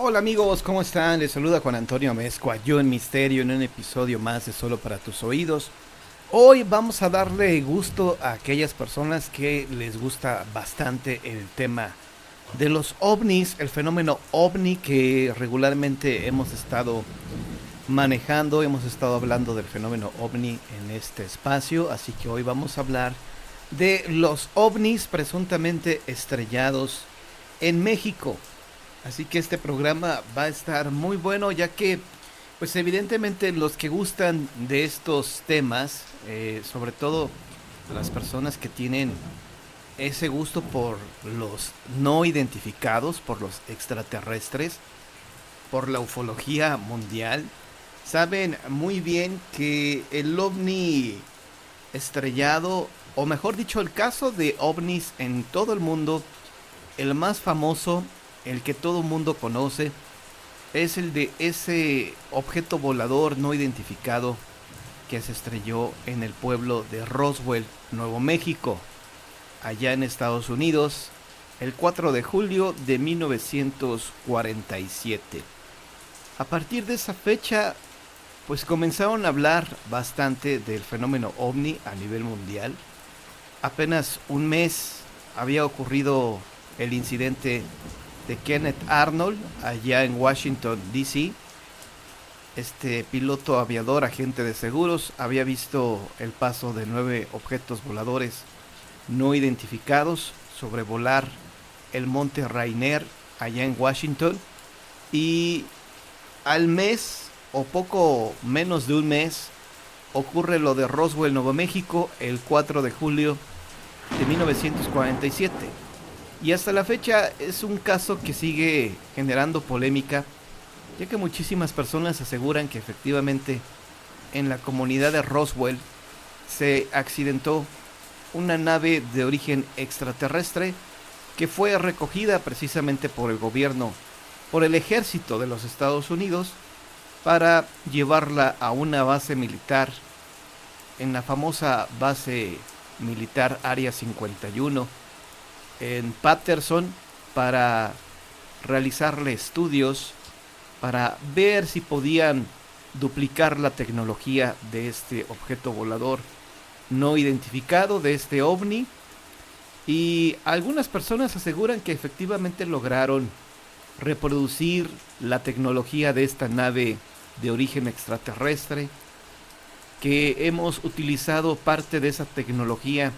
Hola amigos, ¿cómo están? Les saluda Juan Antonio Mezcua, yo en Misterio, en un episodio más de Solo para tus oídos. Hoy vamos a darle gusto a aquellas personas que les gusta bastante el tema de los ovnis, el fenómeno ovni que regularmente hemos estado manejando, hemos estado hablando del fenómeno ovni en este espacio, así que hoy vamos a hablar de los ovnis presuntamente estrellados en México. Así que este programa va a estar muy bueno ya que, pues evidentemente los que gustan de estos temas, sobre todo las personas que tienen ese gusto por los no identificados, por los extraterrestres, por la ufología mundial, saben muy bien que el ovni estrellado, o mejor dicho, el caso de ovnis en todo el mundo, el más famoso, el que todo el mundo conoce, es el de ese objeto volador no identificado que se estrelló en el pueblo de Roswell, Nuevo México, allá en Estados Unidos, el 4 de julio de 1947. A partir de esa fecha, pues comenzaron a hablar bastante del fenómeno ovni a nivel mundial. Apenas un mes había ocurrido el incidente de Kenneth Arnold allá en Washington, D.C. Este piloto aviador, agente de seguros, había visto el paso de 9 objetos voladores no identificados sobrevolar el monte Rainier allá en Washington, y al mes o poco menos de un mes ocurre lo de Roswell, Nuevo México, el 4 de julio de 1947. Y hasta la fecha es un caso que sigue generando polémica, ya que muchísimas personas aseguran que efectivamente en la comunidad de Roswell se accidentó una nave de origen extraterrestre que fue recogida precisamente por el gobierno, por el ejército de los Estados Unidos, para llevarla a una base militar, en la famosa base militar Área 51, en Patterson, para realizarle estudios, para ver si podían duplicar la tecnología de este objeto volador no identificado, de este ovni. Y algunas personas aseguran que efectivamente lograron reproducir la tecnología de esta nave de origen extraterrestre, que hemos utilizado parte de esa tecnología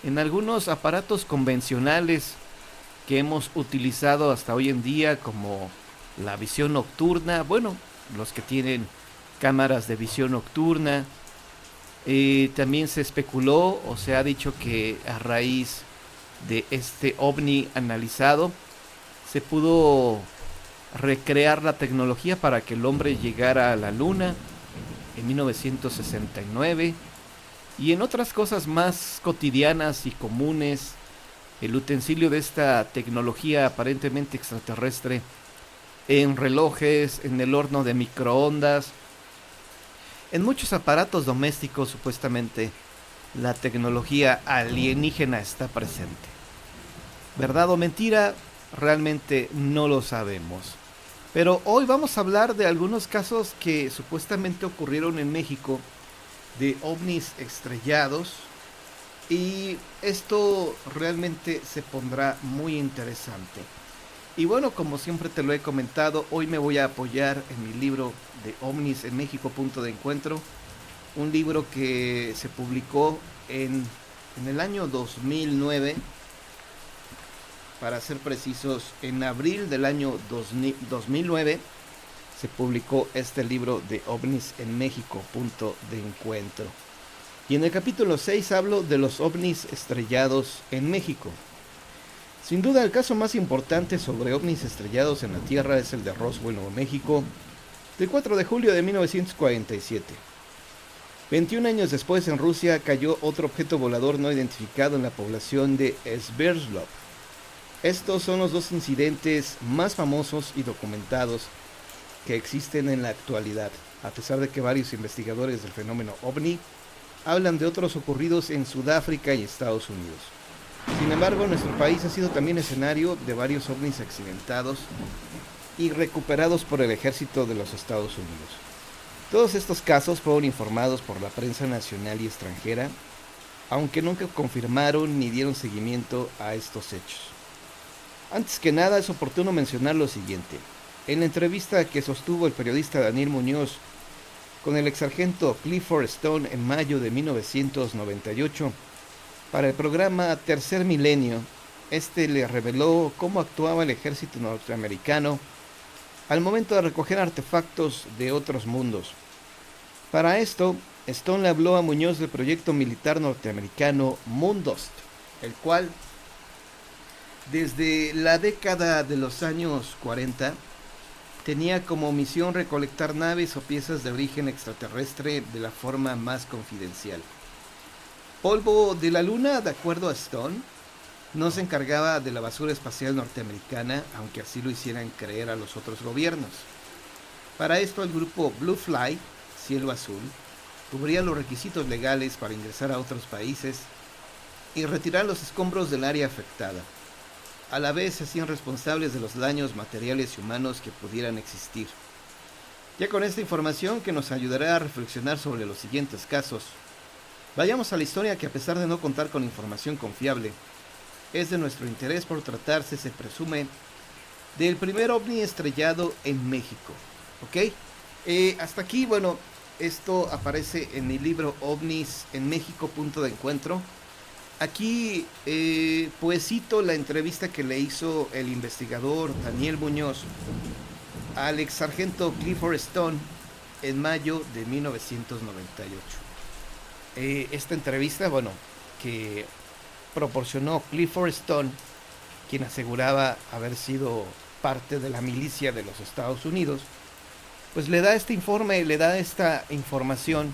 en algunos aparatos convencionales que hemos utilizado hasta hoy en día, como la visión nocturna, bueno, los que tienen cámaras de visión nocturna. También se especuló o se ha dicho que a raíz de este ovni analizado se pudo recrear la tecnología para que el hombre llegara a la luna en 1969. Y en otras cosas más cotidianas y comunes, el utensilio de esta tecnología aparentemente extraterrestre en relojes, en el horno de microondas, en muchos aparatos domésticos. Supuestamente la tecnología alienígena está presente. ¿Verdad o mentira? Realmente no lo sabemos. Pero hoy vamos a hablar de algunos casos que supuestamente ocurrieron en México, de ovnis estrellados, y esto realmente se pondrá muy interesante. Y bueno, como siempre te lo he comentado, hoy me voy a apoyar en mi libro de OVNIs en México, Punto de Encuentro, un libro que se publicó en el año 2009, para ser precisos, en abril del año 2009 se publicó este libro de OVNIs en México, Punto de Encuentro. Y en el capítulo 6 hablo de los ovnis estrellados en México. Sin duda el caso más importante sobre ovnis estrellados en la Tierra es el de Roswell, Nuevo México, del 4 de julio de 1947. 21 años después, en Rusia cayó otro objeto volador no identificado en la población de Sverdlov. Estos son los dos incidentes más famosos y documentados que existen en la actualidad, a pesar de que varios investigadores del fenómeno ovni hablan de otros ocurridos en Sudáfrica y Estados Unidos. Sin embargo, nuestro país ha sido también escenario de varios ovnis accidentados y recuperados por el ejército de los Estados Unidos. Todos estos casos fueron informados por la prensa nacional y extranjera, aunque nunca confirmaron ni dieron seguimiento a estos hechos. Antes que nada es oportuno mencionar lo siguiente. En la entrevista que sostuvo el periodista Daniel Muñoz con el exsargento Clifford Stone en mayo de 1998, para el programa Tercer Milenio, este le reveló cómo actuaba el ejército norteamericano al momento de recoger artefactos de otros mundos. Para esto, Stone le habló a Muñoz del proyecto militar norteamericano Moondost, el cual, desde la década de los años 40, tenía como misión recolectar naves o piezas de origen extraterrestre de la forma más confidencial. Polvo de la Luna, de acuerdo a Stone, no se encargaba de la basura espacial norteamericana, aunque así lo hicieran creer a los otros gobiernos. Para esto el grupo Blue Fly, Cielo Azul, cubría los requisitos legales para ingresar a otros países y retirar los escombros del área afectada. A la vez se hacían responsables de los daños materiales y humanos que pudieran existir. Ya con esta información que nos ayudará a reflexionar sobre los siguientes casos, vayamos a la historia que, a pesar de no contar con información confiable, es de nuestro interés por tratarse, se presume, del primer ovni estrellado en México. ¿Ok? Hasta aquí, bueno, esto aparece en mi libro OVNIs en México, punto de encuentro. Aquí pues cito la entrevista que le hizo el investigador Daniel Muñoz al ex sargento Clifford Stone en mayo de 1998. Esta entrevista, bueno, que proporcionó Clifford Stone, quien aseguraba haber sido parte de la milicia de los Estados Unidos, pues le da este informe, le da esta información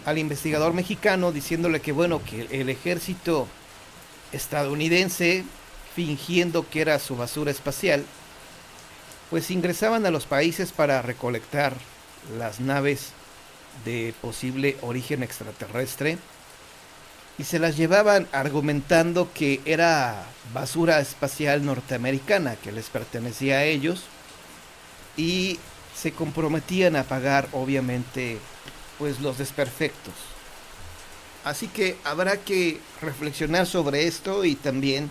al investigador mexicano, diciéndole que bueno, que el ejército estadounidense, fingiendo que era su basura espacial, pues ingresaban a los países para recolectar las naves de posible origen extraterrestre y se las llevaban argumentando que era basura espacial norteamericana que les pertenecía a ellos, y se comprometían a pagar, obviamente, pues los desperfectos. Así que habrá que reflexionar sobre esto, y también,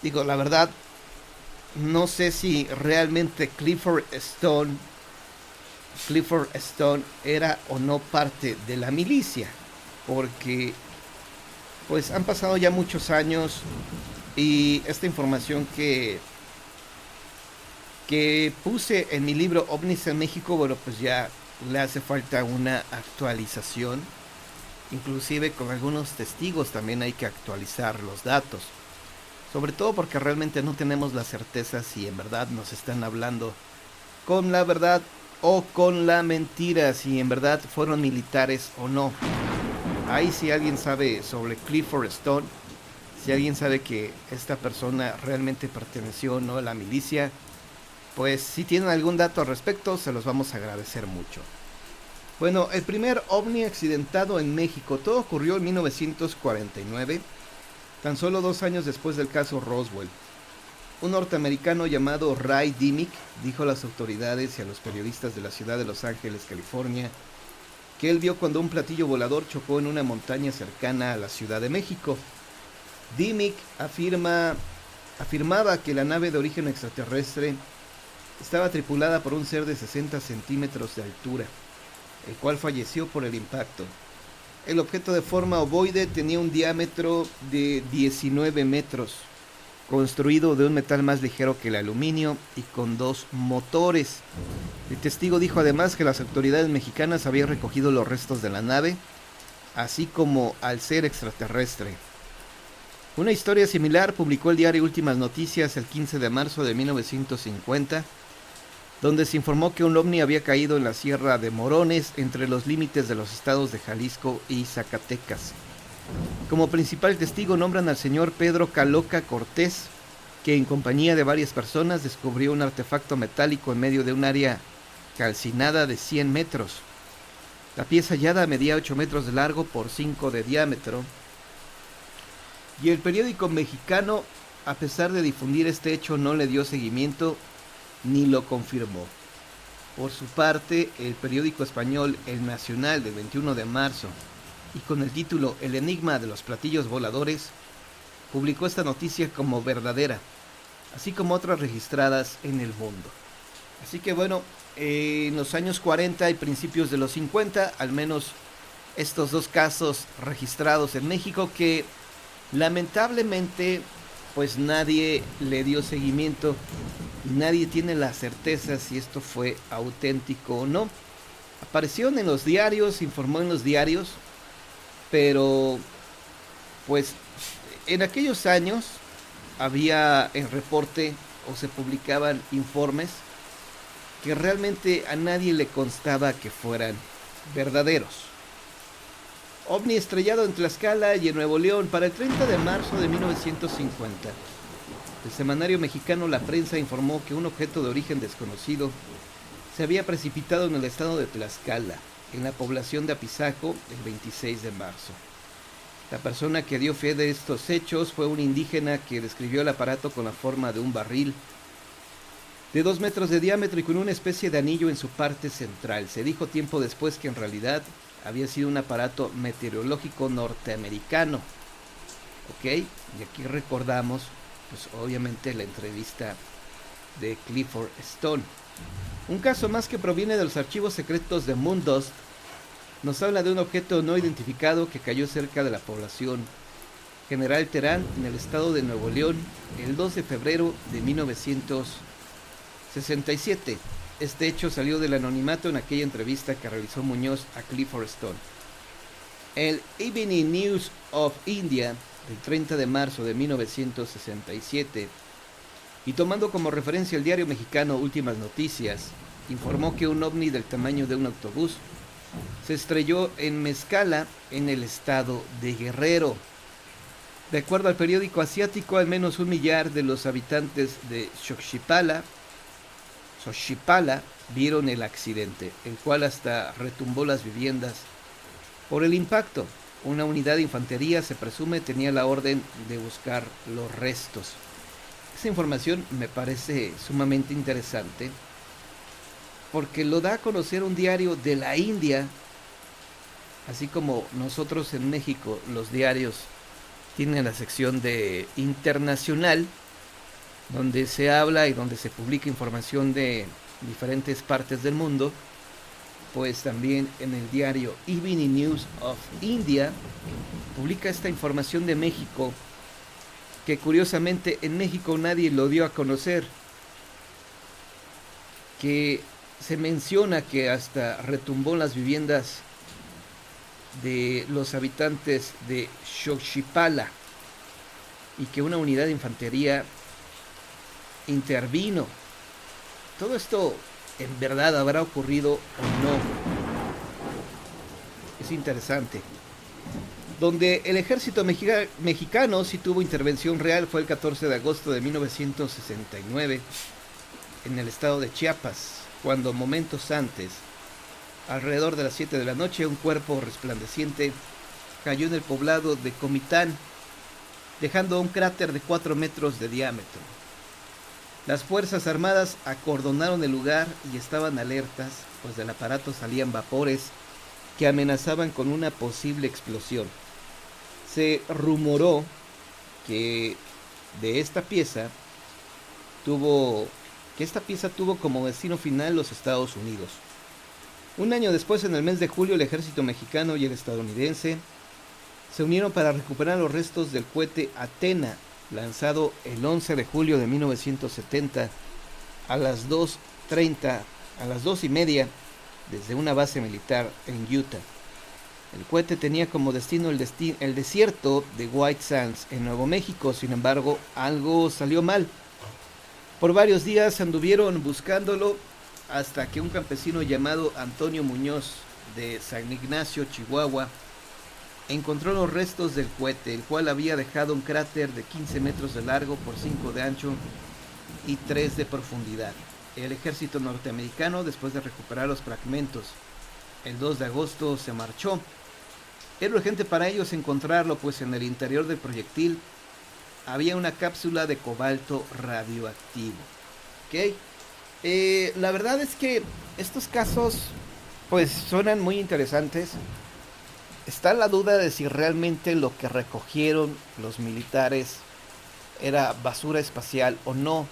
digo, la verdad, no sé si realmente Clifford Stone era o no parte de la milicia, porque pues han pasado ya muchos años y esta información que puse en mi libro OVNIs en México, bueno, pues ya le hace falta una actualización, inclusive con algunos testigos también hay que actualizar los datos, sobre todo porque realmente no tenemos la certeza si en verdad nos están hablando con la verdad o con la mentira, si en verdad fueron militares o no. Ahí, si alguien sabe sobre Clifford Stone, si alguien sabe que esta persona realmente perteneció o no a la milicia, pues si tienen algún dato al respecto, se los vamos a agradecer mucho. Bueno, el primer ovni accidentado en México, todo ocurrió en 1949, tan solo 2 años después del caso Roswell. Un norteamericano llamado Ray Dimmick dijo a las autoridades y a los periodistas de la ciudad de Los Ángeles, California, que él vio cuando un platillo volador chocó en una montaña cercana a la Ciudad de México. Dimmick afirmaba que la nave de origen extraterrestre estaba tripulada por un ser de 60 centímetros de altura, el cual falleció por el impacto. El objeto de forma ovoide tenía un diámetro de 19 metros, construido de un metal más ligero que el aluminio y con 2 motores. El testigo dijo además que las autoridades mexicanas habían recogido los restos de la nave, así como al ser extraterrestre. Una historia similar publicó el diario Últimas Noticias el 15 de marzo de 1950, donde se informó que un ovni había caído en la Sierra de Morones, entre los límites de los estados de Jalisco y Zacatecas. Como principal testigo nombran al señor Pedro Caloca Cortés, que en compañía de varias personas descubrió un artefacto metálico en medio de un área calcinada de 100 metros. La pieza hallada medía 8 metros de largo por 5 de diámetro. Y el periódico mexicano, a pesar de difundir este hecho, no le dio seguimiento ni lo confirmó. Por su parte, el periódico español El Nacional del 21 de marzo, y con el título El enigma de los platillos voladores, publicó esta noticia como verdadera, así como otras registradas en el mundo. Así que bueno, en los años 40 y principios de los 50, al menos estos dos casos registrados en México que lamentablemente pues nadie le dio seguimiento y nadie tiene la certeza si esto fue auténtico o no. Apareció en los diarios, informó en los diarios, pero pues en aquellos años había en reporte o se publicaban informes que realmente a nadie le constaba que fueran verdaderos. OVNI estrellado en Tlaxcala y en Nuevo León para el 30 de marzo de 1950. El semanario mexicano La Prensa informó que un objeto de origen desconocido se había precipitado en el estado de Tlaxcala, en la población de Apizaco, el 26 de marzo. La persona que dio fe de estos hechos fue un indígena que describió el aparato con la forma de un barril de 2 metros de diámetro y con una especie de anillo en su parte central. Se dijo tiempo después que en realidad había sido un aparato meteorológico norteamericano. ¿Ok? Y aquí recordamos, pues obviamente la entrevista de Clifford Stone. Un caso más que proviene de los archivos secretos de Moondust nos habla de un objeto no identificado que cayó cerca de la población General Terán en el estado de Nuevo León el 2 de febrero de 1967. Este hecho salió del anonimato en aquella entrevista que realizó Muñoz a Clifford Stone. El Evening News of India del 30 de marzo de 1967, y tomando como referencia el diario mexicano Últimas Noticias, informó que un ovni del tamaño de un autobús se estrelló en Mezcala, en el estado de Guerrero. De acuerdo al periódico asiático, al menos 1 millar de los habitantes de Xochipala vieron el accidente, el cual hasta retumbó las viviendas por el impacto. Una unidad de infantería, se presume, tenía la orden de buscar los restos. Esa información me parece sumamente interesante porque lo da a conocer un diario de la India, así como nosotros en México los diarios tienen la sección de internacional, donde se habla y donde se publica información de diferentes partes del mundo. Pues también en el diario Evening News of India publica esta información de México, que curiosamente en México nadie lo dio a conocer, que se menciona que hasta retumbó en las viviendas de los habitantes de Xochipala y que una unidad de infantería intervino. Todo esto en verdad habrá ocurrido o no. Es interesante. Donde el ejército mexicano sí tuvo intervención real fue el 14 de agosto de 1969 en el estado de Chiapas, cuando momentos antes, alrededor de las 7 de la noche, un cuerpo resplandeciente cayó en el poblado de Comitán, dejando un cráter de 4 metros de diámetro. Las Fuerzas Armadas acordonaron el lugar y estaban alertas, pues del aparato salían vapores que amenazaban con una posible explosión. Se rumoró que esta pieza tuvo como destino final los Estados Unidos. Un año después, en el mes de julio, el ejército mexicano y el estadounidense se unieron para recuperar los restos del cohete Athena, lanzado el 11 de julio de 1970 a las 2:30 desde una base militar en Utah. El cohete tenía como destino el desierto de White Sands en Nuevo México. Sin embargo, algo salió mal. Por varios días anduvieron buscándolo hasta que un campesino llamado Antonio Muñoz de San Ignacio, Chihuahua, encontró los restos del cohete, el cual había dejado un cráter de 15 metros de largo por 5 de ancho y 3 de profundidad. El ejército norteamericano, después de recuperar los fragmentos, el 2 de agosto se marchó. Era urgente para ellos encontrarlo, pues en el interior del proyectil había una cápsula de cobalto radioactivo. ¿Ok? La verdad es que estos casos pues suenan muy interesantes. Está la duda de si realmente lo que recogieron los militares era basura espacial o no.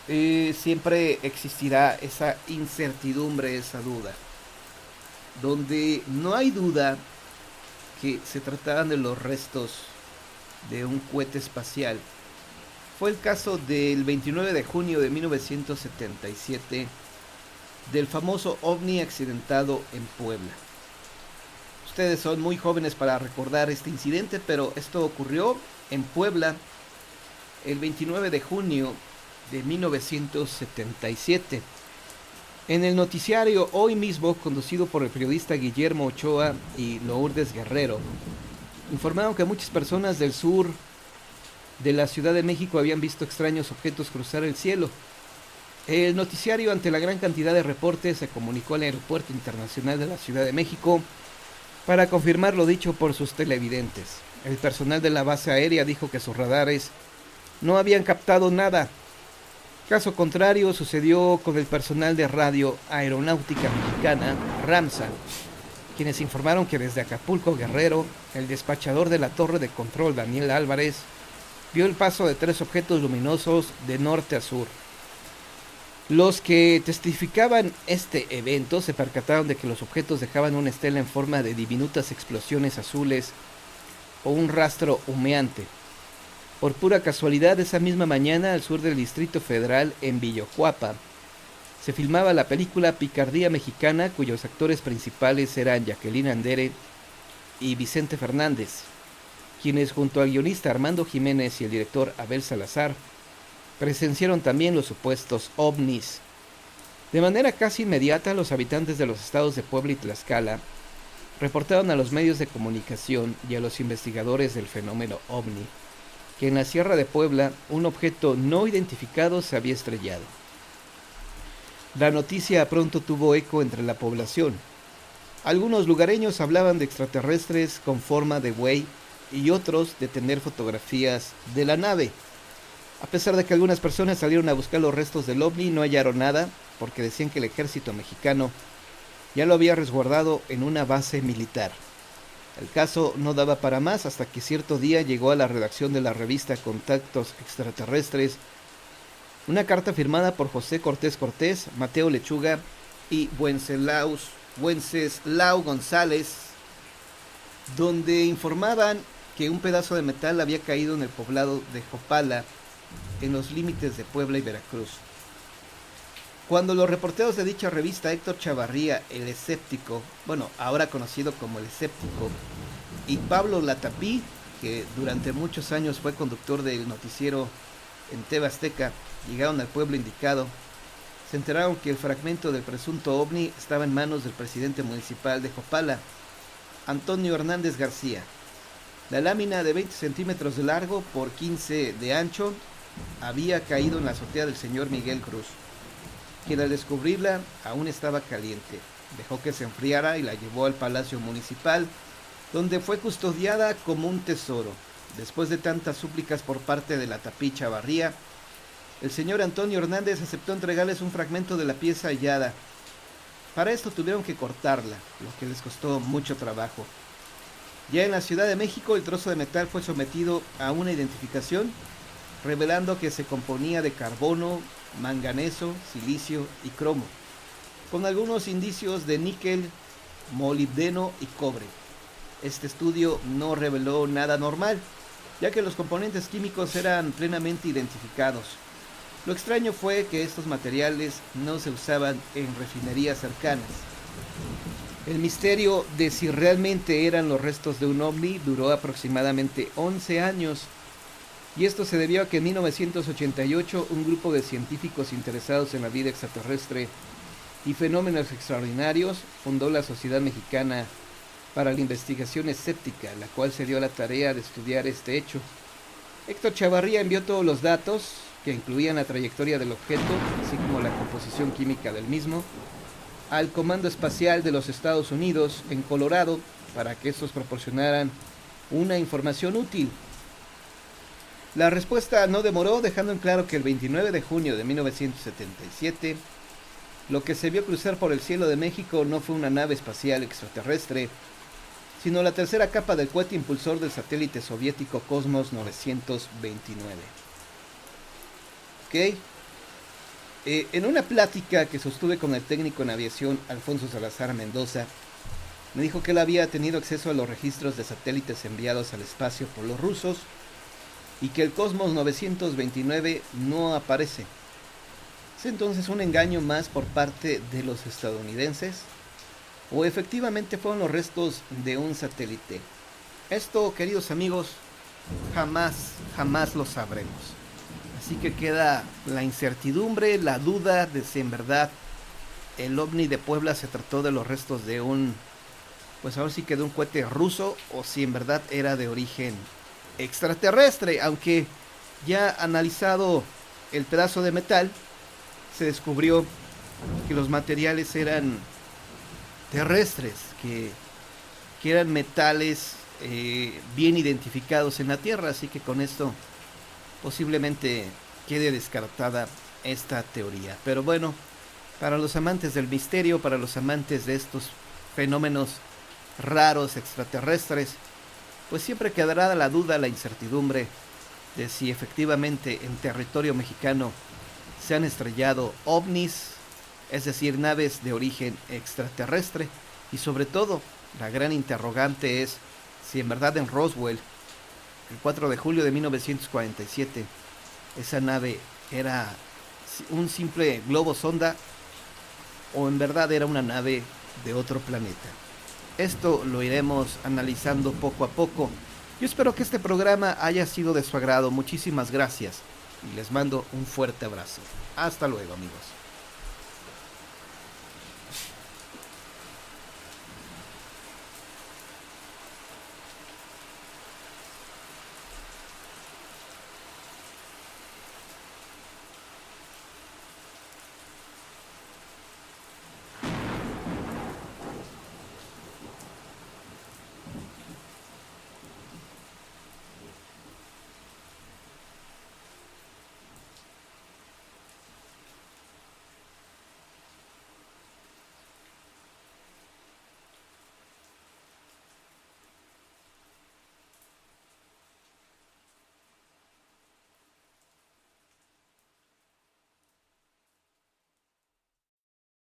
Siempre existirá esa incertidumbre, esa duda. Donde no hay duda que se trataban de los restos de un cohete espacial fue el caso del 29 de junio de 1977 del famoso ovni accidentado en Puebla. Ustedes son muy jóvenes para recordar este incidente, pero esto ocurrió en Puebla el 29 de junio de 1977. En el noticiario Hoy Mismo, conducido por el periodista Guillermo Ochoa y Lourdes Guerrero, informaron que muchas personas del sur de la Ciudad de México habían visto extraños objetos cruzar el cielo. El noticiario, ante la gran cantidad de reportes, se comunicó al Aeropuerto Internacional de la Ciudad de México para confirmar lo dicho por sus televidentes. El personal de la base aérea dijo que sus radares no habían captado nada. Caso contrario sucedió con el personal de Radio Aeronáutica Mexicana, RAMSA, quienes informaron que desde Acapulco, Guerrero, el despachador de la torre de control, Daniel Álvarez, vio el paso de 3 objetos luminosos de norte a sur. Los que testificaban este evento se percataron de que los objetos dejaban una estela en forma de diminutas explosiones azules o un rastro humeante. Por pura casualidad, esa misma mañana, al sur del Distrito Federal, en Villacuapa, se filmaba la película Picardía Mexicana, cuyos actores principales eran Jacqueline Andere y Vicente Fernández, quienes junto al guionista Armando Jiménez y el director Abel Salazar presenciaron también los supuestos ovnis. De manera casi inmediata, los habitantes de los estados de Puebla y Tlaxcala reportaron a los medios de comunicación y a los investigadores del fenómeno ovni que en la Sierra de Puebla un objeto no identificado se había estrellado. La noticia pronto tuvo eco entre la población. Algunos lugareños hablaban de extraterrestres con forma de buey y otros de tener fotografías de la nave. A pesar de que algunas personas salieron a buscar los restos del ovni, no hallaron nada, porque decían que el ejército mexicano ya lo había resguardado en una base militar. El caso no daba para más hasta que cierto día llegó a la redacción de la revista Contactos Extraterrestres una carta firmada por José Cortés Cortés, Mateo Lechuga y Wenceslao González, donde informaban que un pedazo de metal había caído en el poblado de Jopala, en los límites de Puebla y Veracruz. Cuando los reporteros de dicha revista, Héctor Chavarría, el escéptico, bueno, ahora conocido como el escéptico, y Pablo Latapí, que durante muchos años fue conductor del noticiero en TV Azteca, llegaron al pueblo indicado, se enteraron que el fragmento del presunto ovni estaba en manos del presidente municipal de Jopala, Antonio Hernández García. La lámina de 20 centímetros de largo por 15 de ancho había caído en la azotea del señor Miguel Cruz, quien al descubrirla aún estaba caliente. Dejó que se enfriara y la llevó al Palacio Municipal, donde fue custodiada como un tesoro. Después de tantas súplicas por parte de la Tapí Chavarría, el señor Antonio Hernández aceptó entregarles un fragmento de la pieza hallada. Para esto tuvieron que cortarla, lo que les costó mucho trabajo. Ya en la Ciudad de México, el trozo de metal fue sometido a una identificación, revelando que se componía de carbono, manganeso, silicio y cromo, con algunos indicios de níquel, molibdeno y cobre. Este estudio no reveló nada normal, ya que los componentes químicos eran plenamente identificados. Lo extraño fue que estos materiales no se usaban en refinerías cercanas. El misterio de si realmente eran los restos de un ovni duró aproximadamente 11 años, y esto se debió a que en 1988 un grupo de científicos interesados en la vida extraterrestre y fenómenos extraordinarios fundó la Sociedad Mexicana para la Investigación Escéptica, la cual se dio a la tarea de estudiar este hecho. Héctor Chavarría envió todos los datos, que incluían la trayectoria del objeto, así como la composición química del mismo, al Comando Espacial de los Estados Unidos en Colorado, para que estos proporcionaran una información útil. La respuesta no demoró, dejando en claro que el 29 de junio de 1977, lo que se vio cruzar por el cielo de México no fue una nave espacial extraterrestre, sino la tercera capa del cohete impulsor del satélite soviético Cosmos 929. ¿Ok? En una plática que sostuve con el técnico en aviación Alfonso Salazar Mendoza, me dijo que él había tenido acceso a los registros de satélites enviados al espacio por los rusos y que el Cosmos 929 no aparece. ¿Es entonces un engaño más por parte de los estadounidenses? ¿O efectivamente fueron los restos de un satélite? Esto, queridos amigos, jamás lo sabremos. Así que queda la incertidumbre, la duda de si en verdad el ovni de Puebla se trató de los restos de un, pues ahora sí que de un cohete ruso, o si en verdad era de origen extraterrestre. Aunque ya analizado el pedazo de metal, se descubrió que los materiales eran terrestres, que eran metales bien identificados en la Tierra, así que con esto posiblemente quede descartada esta teoría. Pero bueno, para los amantes del misterio, para los amantes de estos fenómenos raros extraterrestres, pues siempre quedará la duda, la incertidumbre de si efectivamente en territorio mexicano se han estrellado ovnis, es decir, naves de origen extraterrestre, y sobre todo la gran interrogante es si en verdad en Roswell, el 4 de julio de 1947, esa nave era un simple globo sonda o en verdad era una nave de otro planeta. Esto lo iremos analizando poco a poco. Yo espero que este programa haya sido de su agrado. Muchísimas gracias y les mando un fuerte abrazo. Hasta luego, amigos.